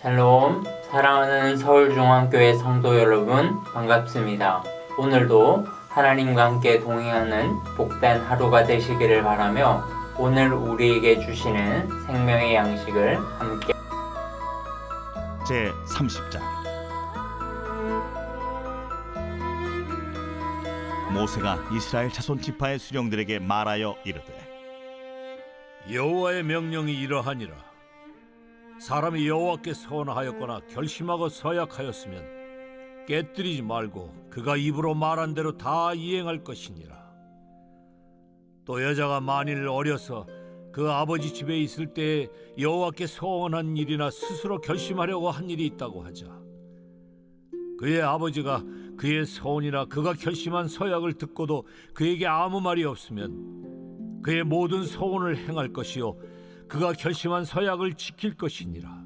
샬롬, 사랑하는 서울중앙교회 성도 여러분, 반갑습니다. 오늘도 하나님과 함께 동행하는 복된 하루가 되시기를 바라며 오늘 우리에게 주시는 생명의 양식을 함께 제30장 모세가 이스라엘 자손 지파의 수령들에게 말하여 이르되 여호와의 명령이 이러하니라. 사람이 여호와께 서원하였거나 결심하고 서약하였으면 깨뜨리지 말고 그가 입으로 말한 대로 다 이행할 것이니라. 또 여자가 만일 어려서 그 아버지 집에 있을 때 여호와께 서원한 일이나 스스로 결심하려고 한 일이 있다고 하자. 그의 아버지가 그의 서원이나 그가 결심한 서약을 듣고도 그에게 아무 말이 없으면 그의 모든 서원을 행할 것이요 그가 결심한 서약을 지킬 것이니라.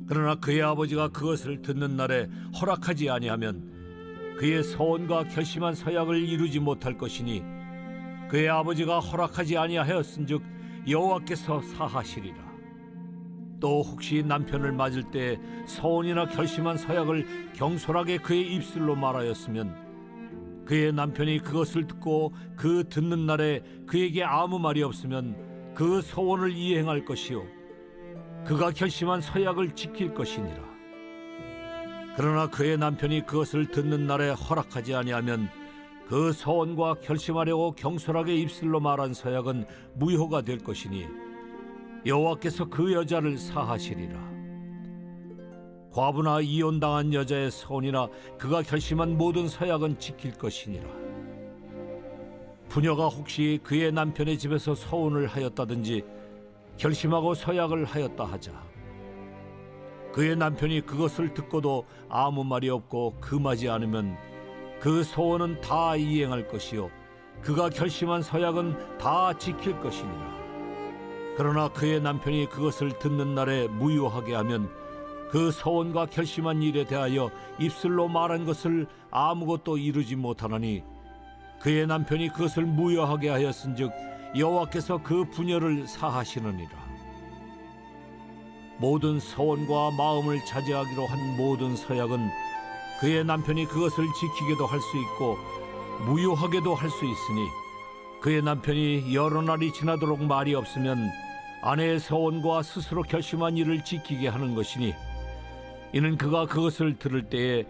그러나 그의 아버지가 그것을 듣는 날에 허락하지 아니하면 그의 서원과 결심한 서약을 이루지 못할 것이니 그의 아버지가 허락하지 아니하였은즉 여호와께서 사하시리라. 또 혹시 남편을 맞을 때 서원이나 결심한 서약을 경솔하게 그의 입술로 말하였으면 그의 남편이 그것을 듣고 그 듣는 날에 그에게 아무 말이 없으면 그 서원을 이행할 것이요 그가 결심한 서약을 지킬 것이니라. 그러나 그의 남편이 그것을 듣는 날에 허락하지 아니하면 그 서원과 결심하려고 경솔하게 입술로 말한 서약은 무효가 될 것이니 여호와께서 그 여자를 사하시리라. 과부나 이혼당한 여자의 서원이나 그가 결심한 모든 서약은 지킬 것이니라. 부녀가 혹시 그의 남편의 집에서 서원을 하였다든지 결심하고 서약을 하였다 하자. 그의 남편이 그것을 듣고도 아무 말이 없고 금하지 않으면 그 서원은 다 이행할 것이요 그가 결심한 서약은 다 지킬 것이니라. 그러나 그의 남편이 그것을 듣는 날에 무효하게 하면 그 서원과 결심한 일에 대하여 입술로 말한 것을 아무것도 이루지 못하나니 그의 남편이 그것을 무효하게 하였은즉 여호와께서 그 부녀를 사하시느니라. 모든 서원과 마음을 자제하기로 한 모든 서약은 그의 남편이 그것을 지키게도 할 수 있고 무효하게도 할 수 있으니 그의 남편이 여러 날이 지나도록 말이 없으면 아내의 서원과 스스로 결심한 일을 지키게 하는 것이니 이는 그가 그것을 들을 때에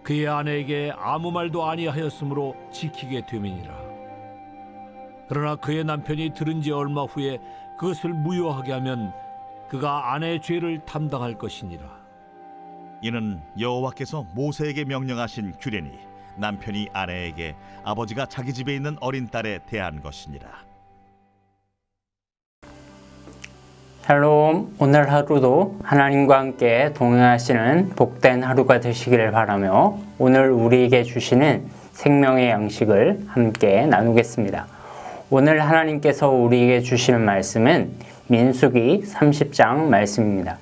그의 아내에게 아무 말도 아니하였으므로 지키게 됨이니라. 그러나 그의 남편이 들은 지 얼마 후에 그것을 무효하게 하면 그가 아내의 죄를 담당할 것이니라. 이는 여호와께서 모세에게 명령하신 규례니 남편이 아내에게 아버지가 자기 집에 있는 어린 딸에 대한 것이니라. 샬롬, 오늘 하루도 하나님과 함께 동행하시는 복된 하루가 되시기를 바라며 오늘 우리에게 주시는 생명의 양식을 함께 나누겠습니다. 오늘 하나님께서 우리에게 주시는 말씀은 민수기 30장 말씀입니다.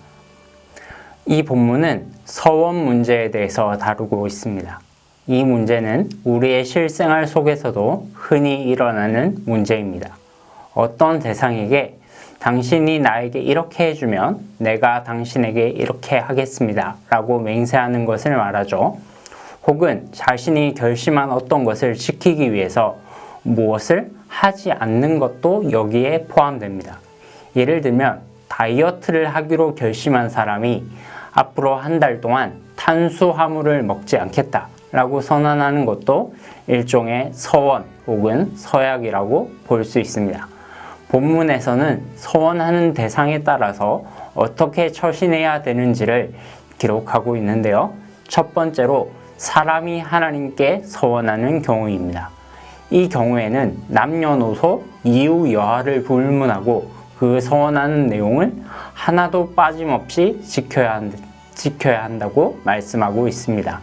이 본문은 서원 문제에 대해서 다루고 있습니다. 이 문제는 우리의 실생활 속에서도 흔히 일어나는 문제입니다. 어떤 대상에게 당신이 나에게 이렇게 해주면 내가 당신에게 이렇게 하겠습니다 라고 맹세하는 것을 말하죠. 혹은 자신이 결심한 어떤 것을 지키기 위해서 무엇을 하지 않는 것도 여기에 포함됩니다. 예를 들면 다이어트를 하기로 결심한 사람이 앞으로 한 달 동안 탄수화물을 먹지 않겠다 라고 선언하는 것도 일종의 서원 혹은 서약이라고 볼 수 있습니다. 본문에서는 서원하는 대상에 따라서 어떻게 처신해야 되는지를 기록하고 있는데요. 첫 번째로 사람이 하나님께 서원하는 경우입니다. 이 경우에는 남녀노소 이유 여하를 불문하고 그 서원하는 내용을 하나도 빠짐없이 지켜야 한다고 말씀하고 있습니다.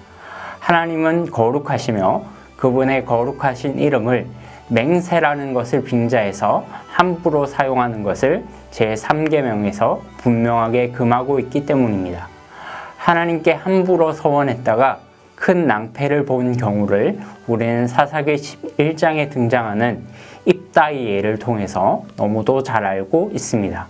하나님은 거룩하시며 그분의 거룩하신 이름을 맹세라는 것을 빙자해서 함부로 사용하는 것을 제3계명에서 분명하게 금하고 있기 때문입니다. 하나님께 함부로 서원했다가 큰 낭패를 본 경우를 우리는 사사기 11장에 등장하는 입다의 예를 통해서 너무도 잘 알고 있습니다.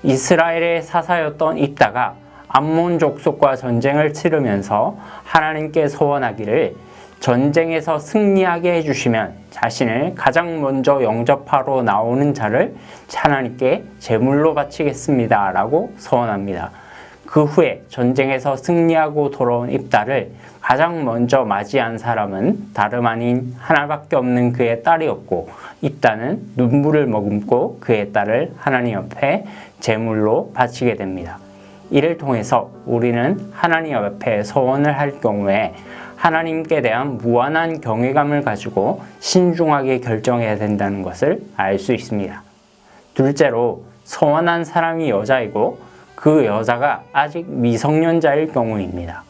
이스라엘의 사사였던 입다가 암몬 족속과 전쟁을 치르면서 하나님께 소원하기를 전쟁에서 승리하게 해주시면 자신을 가장 먼저 영접하러 나오는 자를 하나님께 제물로 바치겠습니다 라고 소원합니다. 그 후에 전쟁에서 승리하고 돌아온 입다를 가장 먼저 맞이한 사람은 다름 아닌 하나밖에 없는 그의 딸이었고, 입다는 눈물을 머금고 그의 딸을 하나님 앞에 제물로 바치게 됩니다. 이를 통해서 우리는 하나님 앞에 소원을 할 경우에 하나님께 대한 무한한 경외감을 가지고 신중하게 결정해야 된다는 것을 알 수 있습니다. 둘째로, 소원한 사람이 여자이고 그 여자가 아직 미성년자일 경우입니다.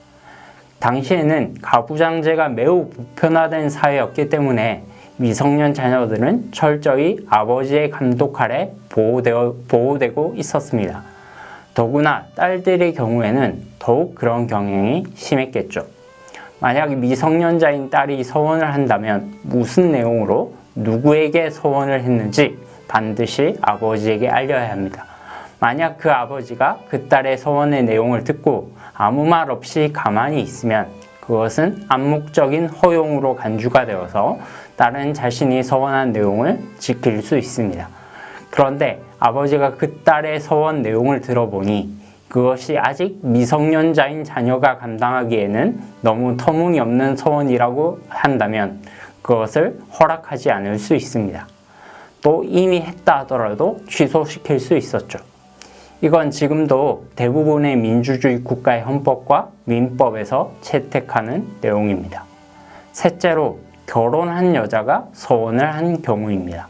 당시에는 가부장제가 매우 보편화된 사회였기 때문에 미성년 자녀들은 철저히 아버지의 감독 아래 보호되고 있었습니다. 더구나 딸들의 경우에는 더욱 그런 경향이 심했겠죠. 만약 미성년자인 딸이 서원을 한다면 무슨 내용으로 누구에게 서원을 했는지 반드시 아버지에게 알려야 합니다. 만약 그 아버지가 그 딸의 서원의 내용을 듣고 아무 말 없이 가만히 있으면 그것은 암묵적인 허용으로 간주가 되어서 딸은 자신이 서원한 내용을 지킬 수 있습니다. 그런데 아버지가 그 딸의 서원 내용을 들어보니 그것이 아직 미성년자인 자녀가 감당하기에는 너무 터무니없는 서원이라고 한다면 그것을 허락하지 않을 수 있습니다. 또 이미 했다 하더라도 취소시킬 수 있었죠. 이건 지금도 대부분의 민주주의 국가의 헌법과 민법에서 채택하는 내용입니다. 셋째로, 결혼한 여자가 서원을 한 경우입니다.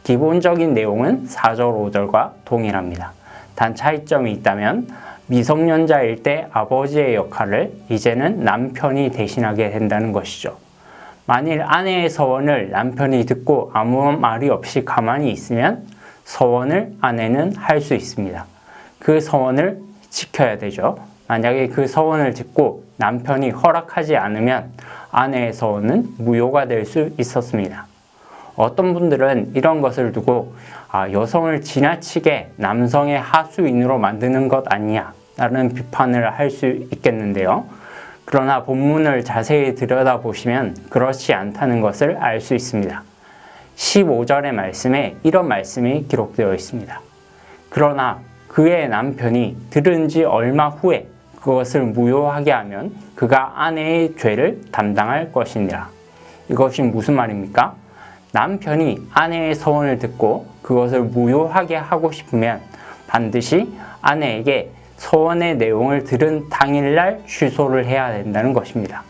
기본적인 내용은 4절, 5절과 동일합니다. 단 차이점이 있다면 미성년자일 때 아버지의 역할을 이제는 남편이 대신하게 된다는 것이죠. 만일 아내의 서원을 남편이 듣고 아무 말이 없이 가만히 있으면 서원을 아내는 할 수 있습니다. 그 서원을 지켜야 되죠. 만약에 그 서원을 듣고 남편이 허락하지 않으면 아내의 서원은 무효가 될 수 있었습니다. 어떤 분들은 이런 것을 두고 여성을 지나치게 남성의 하수인으로 만드는 것 아니냐 라는 비판을 할 수 있겠는데요. 그러나 본문을 자세히 들여다보시면 그렇지 않다는 것을 알 수 있습니다. 15절의 말씀에 이런 말씀이 기록되어 있습니다. 그러나 그의 남편이 들은 지 얼마 후에 그것을 무효하게 하면 그가 아내의 죄를 담당할 것이니라. 이것이 무슨 말입니까? 남편이 아내의 서원을 듣고 그것을 무효하게 하고 싶으면 반드시 아내에게 서원의 내용을 들은 당일날 취소를 해야 된다는 것입니다.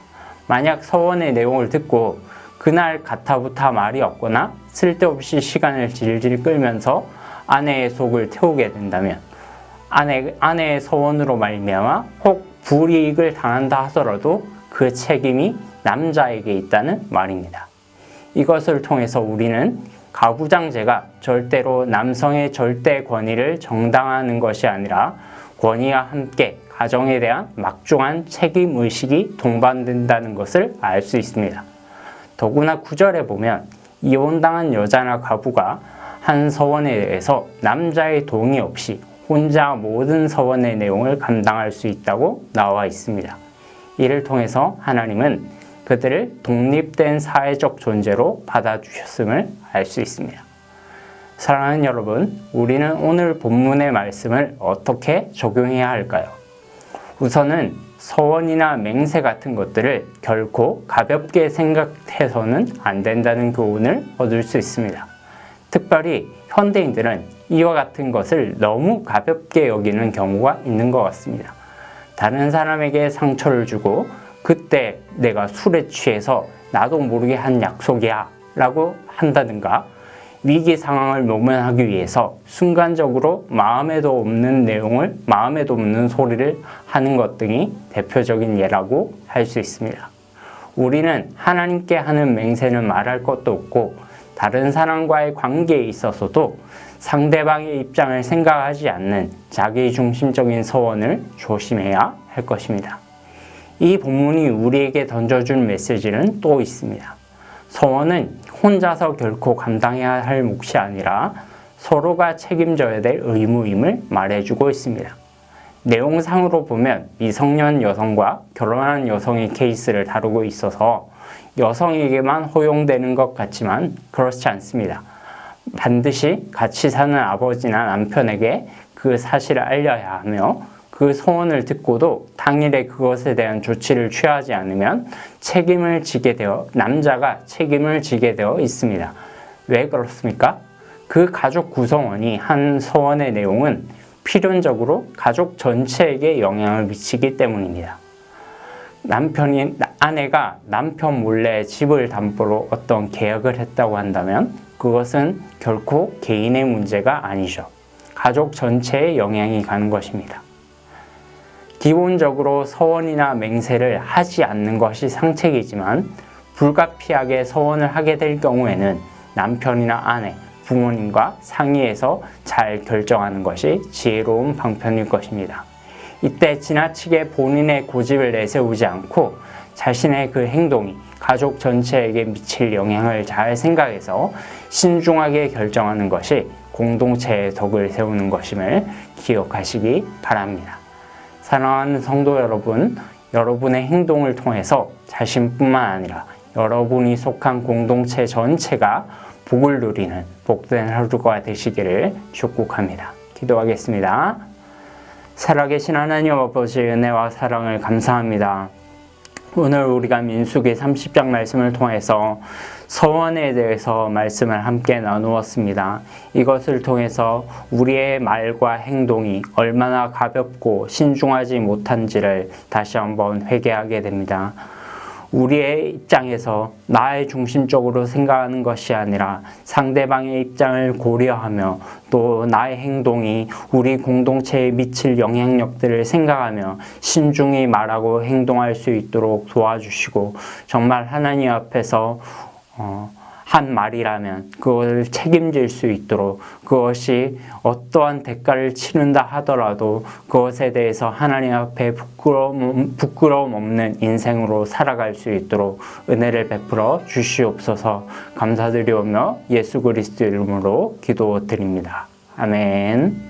만약 서원의 내용을 듣고 그날 가타부타 말이 없거나 쓸데없이 시간을 질질 끌면서 아내의 속을 태우게 된다면 아내의 서원으로 말미암아 혹 불이익을 당한다 하더라도 그 책임이 남자에게 있다는 말입니다. 이것을 통해서 우리는 가부장제가 절대로 남성의 절대 권위를 정당화하는 것이 아니라 권위와 함께 가정에 대한 막중한 책임의식이 동반된다는 것을 알 수 있습니다. 더구나 9절에 보면 이혼당한 여자나 가부가 한 서원에 대해서 남자의 동의 없이 혼자 모든 서원의 내용을 감당할 수 있다고 나와 있습니다. 이를 통해서 하나님은 그들을 독립된 사회적 존재로 받아주셨음을 알 수 있습니다. 사랑하는 여러분, 우리는 오늘 본문의 말씀을 어떻게 적용해야 할까요? 우선은 서원이나 맹세 같은 것들을 결코 가볍게 생각해서는 안 된다는 교훈을 얻을 수 있습니다. 특별히 현대인들은 이와 같은 것을 너무 가볍게 여기는 경우가 있는 것 같습니다. 다른 사람에게 상처를 주고 그때 내가 술에 취해서 나도 모르게 한 약속이야 라고 한다든가, 위기 상황을 모면하기 위해서 순간적으로 마음에도 없는 소리를 하는 것 등이 대표적인 예라고 할 수 있습니다. 우리는 하나님께 하는 맹세는 말할 것도 없고 다른 사람과의 관계에 있어서도 상대방의 입장을 생각하지 않는 자기 중심적인 서원을 조심해야 할 것입니다. 이 본문이 우리에게 던져준 메시지는 또 있습니다. 서원은 혼자서 결코 감당해야 할 몫이 아니라 서로가 책임져야 될 의무임을 말해주고 있습니다. 내용상으로 보면 미성년 여성과 결혼한 여성의 케이스를 다루고 있어서 여성에게만 허용되는 것 같지만 그렇지 않습니다. 반드시 같이 사는 아버지나 남편에게 그 사실을 알려야 하며 그 소원을 듣고도 당일에 그것에 대한 조치를 취하지 않으면 남자가 책임을 지게 되어 있습니다. 왜 그렇습니까? 그 가족 구성원이 한 소원의 내용은 필연적으로 가족 전체에게 영향을 미치기 때문입니다. 아내가 남편 몰래 집을 담보로 어떤 계약을 했다고 한다면 그것은 결코 개인의 문제가 아니죠. 가족 전체에 영향이 가는 것입니다. 기본적으로 서원이나 맹세를 하지 않는 것이 상책이지만 불가피하게 서원을 하게 될 경우에는 남편이나 아내, 부모님과 상의해서 잘 결정하는 것이 지혜로운 방편일 것입니다. 이때 지나치게 본인의 고집을 내세우지 않고 자신의 그 행동이 가족 전체에게 미칠 영향을 잘 생각해서 신중하게 결정하는 것이 공동체의 덕을 세우는 것임을 기억하시기 바랍니다. 사랑하는 성도 여러분, 여러분의 행동을 통해서 자신뿐만 아니라 여러분이 속한 공동체 전체가 복을 누리는 복된 하루가 되시기를 축복합니다. 기도하겠습니다. 살아계신 하나님 아버지 은혜와 사랑을 감사합니다. 오늘 우리가 민수기 30장 말씀을 통해서 서원에 대해서 말씀을 함께 나누었습니다. 이것을 통해서 우리의 말과 행동이 얼마나 가볍고 신중하지 못한지를 다시 한번 회개하게 됩니다. 우리의 입장에서 나의 중심적으로 생각하는 것이 아니라 상대방의 입장을 고려하며 또 나의 행동이 우리 공동체에 미칠 영향력들을 생각하며 신중히 말하고 행동할 수 있도록 도와주시고 정말 하나님 앞에서 한 말이라면 그것을 책임질 수 있도록 그것이 어떠한 대가를 치른다 하더라도 그것에 대해서 하나님 앞에 부끄러움 없는 인생으로 살아갈 수 있도록 은혜를 베풀어 주시옵소서. 감사드리오며 예수 그리스도 이름으로 기도드립니다. 아멘.